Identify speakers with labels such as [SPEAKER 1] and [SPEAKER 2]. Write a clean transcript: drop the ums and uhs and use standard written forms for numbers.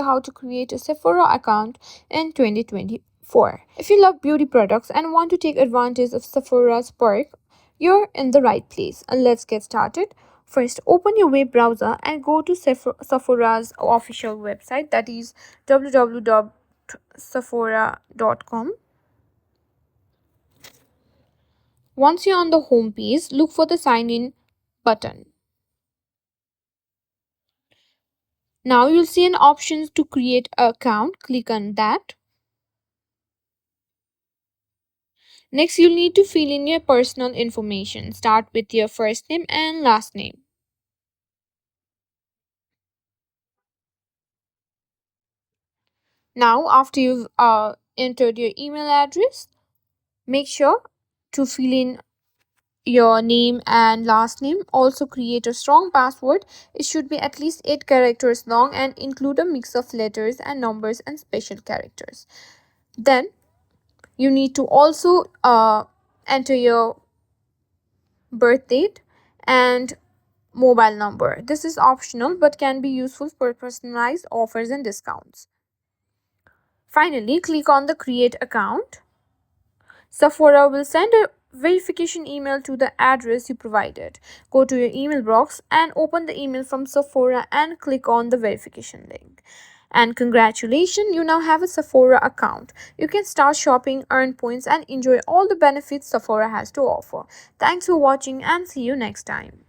[SPEAKER 1] how to create a Sephora account in 2024. If you love beauty products and want to take advantage of Sephora's perk, you're in the right place. And let's get started. First, open your web browser and go to Sephora's official website, that is www.sephora.com. Once you're on the home page, look for the sign in button. Now you'll see an option to create an account. Click on that. Next, you'll need to fill in your personal information. Start with your first name and last name. Now, after you've entered your email address, make sure to fill in your name and last name. Also, create a strong password. It should be at least 8 characters long and include a mix of letters and numbers and special characters. Then, you need to also enter your birth date and mobile number. This is optional but can be useful for personalized offers and discounts. Finally, click on the Create Account. Sephora will send a verification email to the address you provided. Go to your email box and open the email from Sephora and click on the verification link. And congratulations, you now have a Sephora account. You can start shopping, earn points, and enjoy all the benefits Sephora has to offer. Thanks for watching and see you next time.